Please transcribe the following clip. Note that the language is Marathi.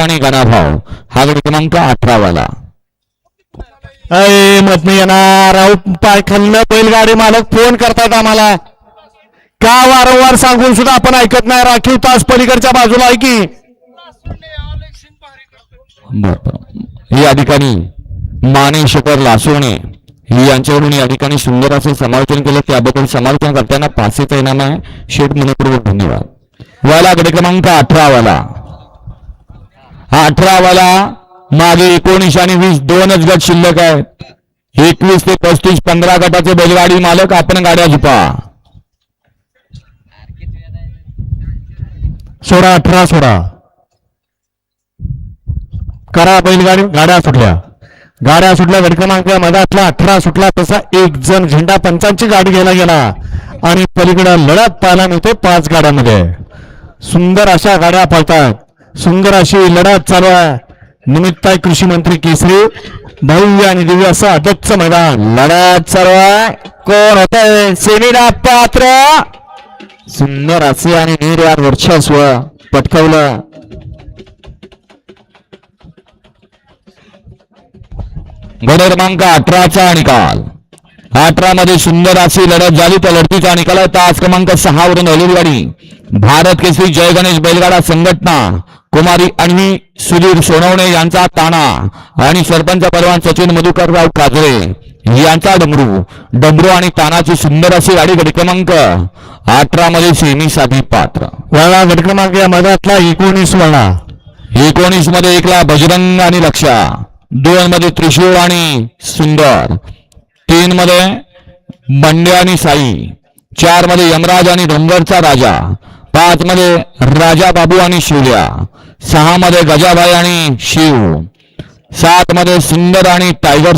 आणि गणाभाव हा गट क्रमांक 18 वाला. मत नाही येणार. पाय खाल्लं बैलगाडी मालक फोन करतायत आम्हाला. का वारंवार सांगून सुद्धा आपण ऐकत नाही. राखीव तास पलीकडच्या बाजूला आहे की. या ठिकाणी माने शेखर लासोणे यांच्याकडून या ठिकाणी सुंदर असे समालोचन केलं. त्याबद्दल समालोचन करताना पासेचा इनाम आहे. शेठ मनपूर्वक धन्यवाद. वाला गट क्रमांक 18 वाला. 18 वाला मागे 19 आणि 20 दोनच गट शिल्लक आहेत. 21 ते 35 15 गटाचे बैलगाडी मालक आपण गाड्या झुपा. सोडा 18 सोडा करा. बैलगाडी गाड्या सुटल्या. गट क्रमांक मधातला 18 सुटला. तसा एक जण झेंडा पंचांची गाडी घ्यायला गेला आणि पलीकडे लढत पाहायला मिळते 5 गाड्यांमध्ये. सुंदर अशा गाड्या पळतात. सुंदर अशी लढत चालू आहे. निमित्त आहे कृषी मंत्री केसरी. भव्य आणि दिव्य असं अडतचं मैदान. लढत चालू आहे. कोण होत सेमीला पात्र. सुंदर असे आणि निर्यात वर्चस्व पटकावलं. गट क्रमांक 18चा निकाल. 18 मध्ये सुंदर अशी लढत झाली. त्या लढतीचा निकाल आहे तास क्रमांक 6 वरून आलेली गाडी भारत केसरी जय गणेश बैलगाडा संघटना कुमारी अन्वी सुधीर सोनवणे यांचा ताणा आणि सरपंच परवान सचिन मधुकरराव काजळे यांचा डमरू आणि तानाची सुंदर अशी गाडी गट क्रमांक 18 मध्ये सेमीसाठी पात्र. वाला गट क्रमांक या मधातला 19 वाला. 19 मध्ये 1 ला बजरंग आणि लक्षा. 2 मध्ये त्रिशूळ आणि सुंदर. 3 मध्ये बंड्या आणि साई. 4 मध्ये यमराज आणि डोंगरचा राजा. 5 मध्ये राजा बाबू आणि शिवल्या. 6 मध्ये गजाबाई आणि शिव. 7 मध्ये सुंदर आणि टायगर